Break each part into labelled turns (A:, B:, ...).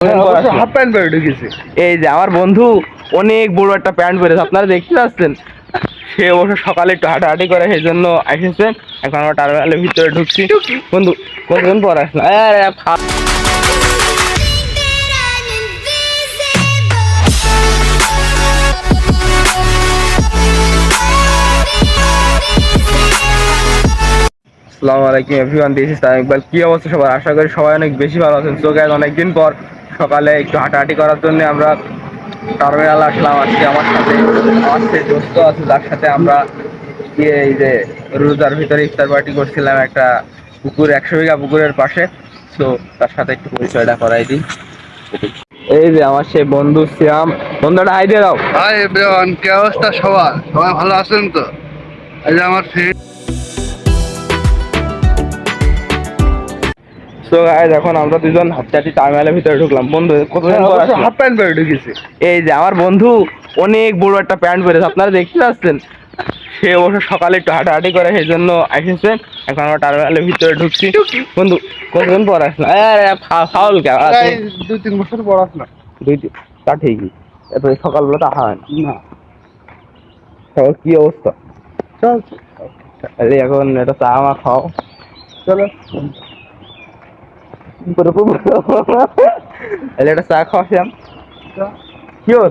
A: Half pant পরে ঢুকেছে।
B: এই যে আমার বন্ধু অনেক বড় একটা প্যান্ট পরেছে, আপনারা দেখতে পাচ্ছেন। সে অবশ্য সকালে একটু হাঁটাহাঁটি করে, সেই জন্য এসেছে। এখন আমরা টার্মিনালের ভিতরে ঢুকছি। বন্ধু কতদিন পর আসলাম। আসসালামু আলাইকুম everyone, this is Tamim Iqbal. কি অবস্থা সবার? আশা করি সবাই অনেক বেশি ভালো আছেন। সো গাইস, অনেকদিন পর সকালে একটু হাঁটাহাঁটি করার জন্য আমরা টার্মিনাল আসলাম। আজকে আমার সাথে আমার সে দোস্ত আছে, যার সাথে আমরা গিয়ে এই যে রোজার ভিতরে ইফতার পার্টি করছিলাম একটা পুকুর, 100 বিঘা পুকুরের পাশে। সো তার সাথে একটু পরিচয়টা করাই দিই। এই যে আমার সে বন্ধু শ্যাম। বন্ধুটা হাই দিয়ে দাও।
A: হাই এভরিওয়ান, কি অবস্থা সবার? সবাই ভালো আছেন তো? এই যে আমার ফ্রেন্ড।
B: সো গাইস, এখন আমরা দুজন হাঁটাহাঁটি টার্মিনালের ভিতরে ঢুকলাম। বন্ধু কতদিন পর আসলাম।
A: হাফ প্যান্ট পরে ঢুকেছে।
B: এই যে আমার বন্ধু অনেক বড় একটা প্যান্ট পরেছে, আপনারা দেখতে পাচ্ছেন। সে অবশ্য সকালে একটু হাঁটাহাঁটি করে, সেই জন্য এসেছে। এখন আমরা টার্মিনালের ভিতরে ঢুকছি। বন্ধু কতদিন পর আসলাম। ফাউল কে
A: 2-3 বছর পর আসলাম।
B: তা ঠিকই, এত সকালবেলা তো হয় না।
A: না,
B: সকাল কি অবস্থা?
A: চলছে।
B: এখন একটা চা আমা খাও।
A: চলো
B: একটা চা খাওয়া শ্যাম। শিওর?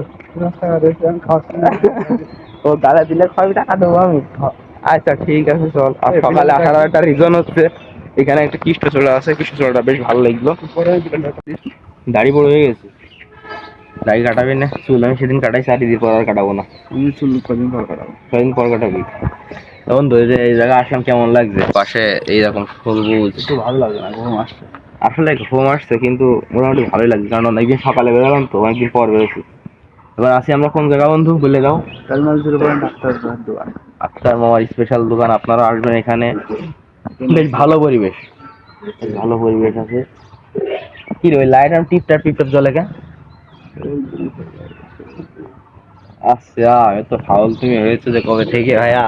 B: ও দাদা দিলে খাবি, টাকা দেবো আমি। আচ্ছা ঠিক আছে, চল। আর সকালে আসার একটা রিজন হচ্ছে, এখানে একটা কৃষ্ণচূড়া আছে। কৃষ্ণচূড়াটা বেশ ভালো লাগলো। দাড়ি বড় হয়ে গেছে। দাড়ি কাটাবি না? চুল আমি সেদিন কাটাইছি, আর ঈদের পর আর কাটাবো না।
A: চুল কদিন পর কাটাবো।
B: কদিন পর কাটাবি? তখন তো এই জায়গায় আসলাম, কেমন লাগছে? পাশে এইরকম সবুজ,
A: একটু ভালো লাগে না, ঘুম আসছে।
B: আসলে ঘুম আসছে, কিন্তু মোটামুটি ভালোই লাগছে, কারণ অনেকদিন সকালে বেরোলাম তো, অনেকদিন পর বেরোছি। এবার আসি আমরা কোন জায়গা বন্ধু, বলে দাও।
A: টার্মিনাল 0 পয়েন্ট আক্তার দোকান।
B: আক্তার মামার স্পেশাল দোকান। আপনারা আসবেন এখানে, বেশ ভালো পরিবেশ, বেশ ভালো পরিবেশ আছে। কি রে লাইট আর টিপটাপ টিপটাপ জ্বলে কেন? আচ্ছা, এত ফাউল তুমি হয়েছে যে কবে থেকে ভাইয়া।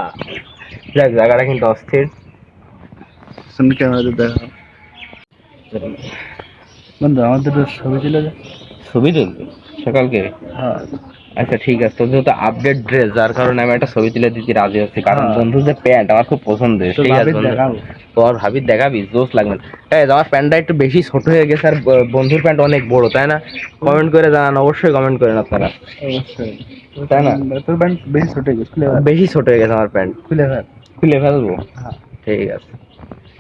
B: যাক, জায়গাটা কিন্তু অস্থির।
A: ক্যামেরাতে দেখা বন্ধু, আমাদের ছবি তুলে দে।
B: ছবি তুলবে সকালকে?
A: হ্যাঁ
B: আচ্ছা ঠিক আছে, তো যেহেতু আপডেট ড্রেস, যার কারণে আমি একটা ছবি তুলে দিতে রাজি আছি, কারণ বন্ধু যে প্যান্ট আমার খুব পছন্দের। ঠিক আছে বন্ধু, তো আর ভাবি দেখাবি, জোস লাগবে। তাই আমার প্যান্টটা একটু বেশি ছোট হয়ে গেছে, আর বন্ধুর প্যান্ট অনেক বড়, তাই না? কমেন্ট করে জানান, অবশ্যই কমেন্ট করেন আপনারা,
A: অবশ্যই।
B: তাই না?
A: তোর প্যান্ট বেশি ছোট হয়ে গেছে,
B: বেশি ছোট হয়ে গেছে আমার প্যান্ট। খুলে ফেলবো?
A: হ্যাঁ
B: ঠিক আছে।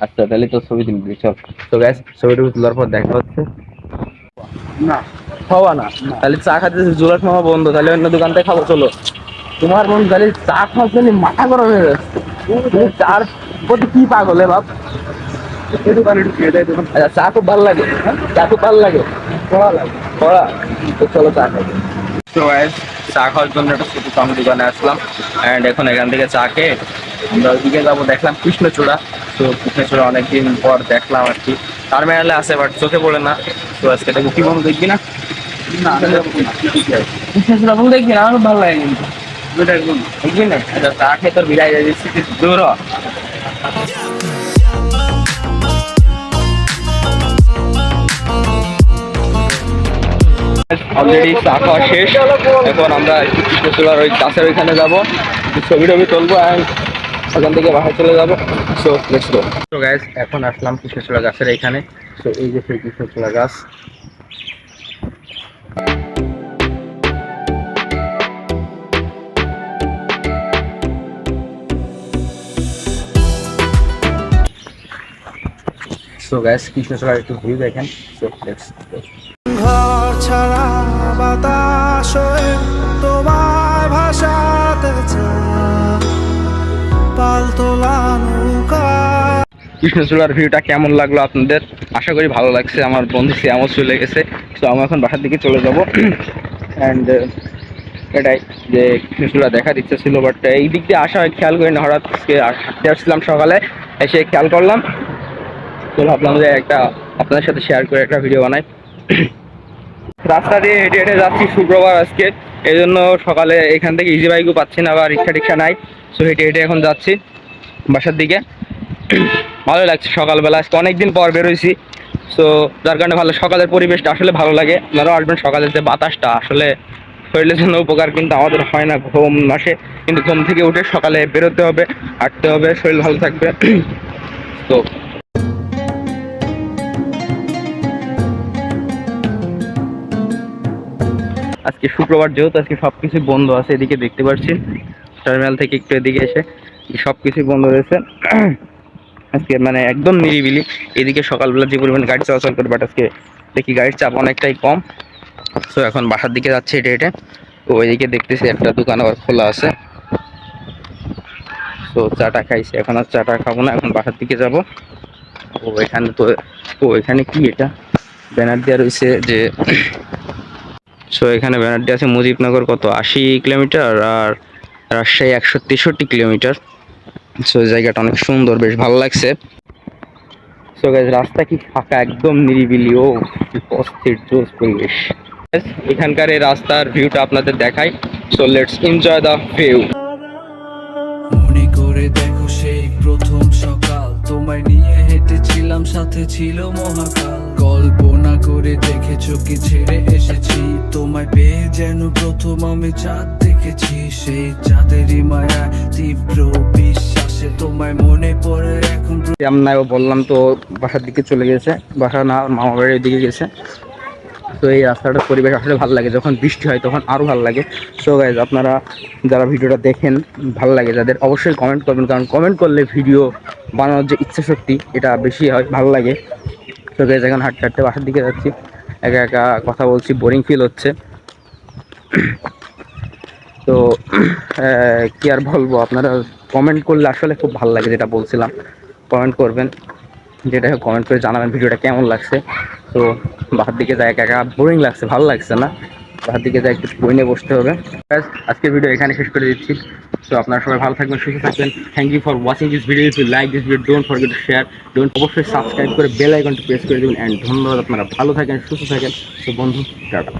B: আচ্ছা তাহলে তো ছবি তুলবি, চল। তো গ্যাস, ছবিটুকু তোলার পর দেখা হচ্ছে।
A: না
B: খাওয়া না? তাহলে চা খাতে জুলাস মামা বন্ধ, তাহলে অন্য দোকান থেকে খাবো, চলো। তোমার বন্ধু তাহলে চা খাওয়ার জন্য মাথা গরম হয়ে যাচ্ছে। তুমি চার প্রতি কি পাগলে বাপ? আচ্ছা, চা খুব ভালো লাগে? চা খুব ভালো লাগে? পড়া? তো চলো চা খাই। তো গাইস, চা খাওয়ার জন্য একটা ছোট কম দোকানে আসলাম, অ্যান্ড এখন এখান থেকে চা খেয়ে আমরা ওইদিকে যাবো। দেখলাম কৃষ্ণচূড়া। তো কৃষ্ণচূড়া অনেকদিন পর দেখলাম আর কি। টার্মিনালে আছে, বাট চোখে পড়ে না। তো আজকে দেখবো। কি বন্ধু, দেখবি না? কৃষ্ণচূড়া বন্ধু দেখবি না? আমার খুব ভালো লাগে কিন্তু। দেখবি না? আচ্ছা, চা খেয়ে তোর বিদায় দিয়ে দিচ্ছি, দূর হ। অলরেডি চা খাওয়া শেষ। এখন আমরা কৃষ্ণচূড়ার ওই গাছের ওইখানে যাবো, ছবি টবি তুলবো, অ্যান্ড ওখান থেকে বাসায় চলে যাবো। So let's go. তো গাইস, এখন আসলাম কৃষ্ণচূড়া গাছের এইখানে। সো এই যে সেই কৃষ্ণচূড়া গাছ। সো গাইস, কৃষ্ণচূড়ার একটু ভিউ দেখেন। So let's go.
C: ঘর ছাড়া বাতাস হয়ে তোমার ভাষাতে পালতোলা নৌকা।
B: কৃষ্ণচূড়ার ভিউটা কেমন লাগলো আপনাদের? আশা করি ভালো লাগছে। আমার বন্ধু শ্যামও চলে গেছে, তো আমি এখন বাসার দিকে চলে যাবো। অ্যান্ড এটাই যে কৃষ্ণচূড়া দেখার ইচ্ছা ছিল, বাট এই দিক দিয়ে আসা খেয়াল করি না। হঠাৎ হাঁটতে আসছিলাম সকালে, এসে খেয়াল করলাম, তো ভাবলাম যে একটা আপনাদের সাথে শেয়ার করে একটা ভিডিও বানাই। রাস্তা দিয়ে হেঁটে হেঁটে যাচ্ছি, শুক্রবার আজকে, এই জন্য সকালে এখান থেকে ইজি বাইকও পাচ্ছি না, বা রিক্সা টিক্সা নাই। সো হেঁটে হেঁটে এখন যাচ্ছি বাসার দিকে। ভালোই লাগছে সকালবেলা, আজকে অনেকদিন পর বেরোইছি। সো যার কারণে ভালো, সকালের পরিবেশটা আসলে ভালো লাগে। আপনারাও আসবেন, সকালের যে বাতাসটা আসলে শরীরের জন্য উপকার, কিন্তু আমাদের হয় না, ঘুম আসে। কিন্তু ঘুম থেকে উঠে সকালে বেরোতে হবে, হাঁটতে হবে, শরীর ভালো থাকবে। তো আজকে শুক্রবার, যেহেতু আজকে সব কিছু বন্ধ আছে, এদিকে দেখতে পাচ্ছি টার্মিনাল থেকে একটু এদিকে এসে সব কিছুই বন্ধ রয়েছে। আজকে মানে একদম নিরিবিলি। এদিকে সকালবেলা যে পরিমাণ গাড়ি চলাচল করে, বাট আজকে দেখি গাড়ির চাপ অনেকটাই কম। সো এখন বাসার দিকে যাচ্ছে হেঁটে হেঁটে। তো ওইদিকে দেখতেছি একটা দোকান আবার খোলা আছে। তো চাটা খাইছি, এখন আর চাটা খাবো না, এখন বাসার দিকে যাব। ও এখানে তো, ও এখানে কি এটা ব্যানার দেওয়া রয়েছে যে, সো এখানে ব্যানার দেওয়া আছে মুজিবনগর কত 80 কিলোমিটার আর রাজশাহী 163 কিলোমিটার। সো জায়গাটা অনেক সুন্দর, বেশ ভালো লাগছে। সো গাইস, রাস্তা কি ফাঁকা, একদম নিরিবিলি, ও অস্থির জোস পরিবেশ। Guys, এখানকার এই রাস্তার ভিউটা আপনাদের দেখাই। So let's enjoy the view.
C: মনে করে দেখো সেই প্রথম সকাল, তোমায় নিয়ে হেঁটেছিলাম, সাথে ছিল মহাকাল। কল্পনা করে দেখেছো কি ছেড়ে এসেছি, তোমায় পেয়ে যেন প্রথম আমি চাঁদ দেখেছি। সেই চাঁদেরই মায়া, তীব্র বিশ্বাসে তোমায় মনে পড়ে এখন।
B: আমরা বললাম তো বাসার দিকে চলে গেছে, বাসা না মামা বাড়ির দিকে গেছে। তো এই রাস্তাটার পরিবেশ আসলে ভালো লাগে, যখন বৃষ্টি হয় তখন আরও ভালো লাগে। সো গাইজ, আপনারা যারা ভিডিওটা দেখেন, ভালো লাগে যাদের, অবশ্যই কমেন্ট করবেন, কারণ কমেন্ট করলে ভিডিও বানানোর যে ইচ্ছা শক্তি এটা বেশি হয়, ভালো লাগে। সো গাইজ, এখন হাঁটতে হাঁটতে বাসার দিকে যাচ্ছি, একা একা কথা বলছি, বোরিং ফিল হচ্ছে। তো কি আর বলবো, আপনারা কমেন্ট করলে আসলে খুব ভালো লাগে, যেটা বলছিলাম। কমেন্ট করবেন, যেটা কমেন্ট করে জানাবেন ভিডিওটা কেমন লাগছে। তো বাসার দিকে যাই, একা একা বোরিং লাগছে, ভালো লাগছে না। বাসার দিকে যাই, একটু বই নিয়ে বসতে হবে। আজকের ভিডিও এখানে শেষ করে দিচ্ছি। তো আপনারা সবাই ভালো থাকবেন, সুস্থ থাকবেন। Thank you for watching this video. If you like this video, don't forget to share, don't, অবশ্যই সাবস্ক্রাইব করে বেল আইকনটি প্রেস করে দেবেন। অ্যান্ড ধন্যবাদ, আপনারা ভালো থাকেন, সুস্থ থাকেন। তো বন্ধু, টাটা।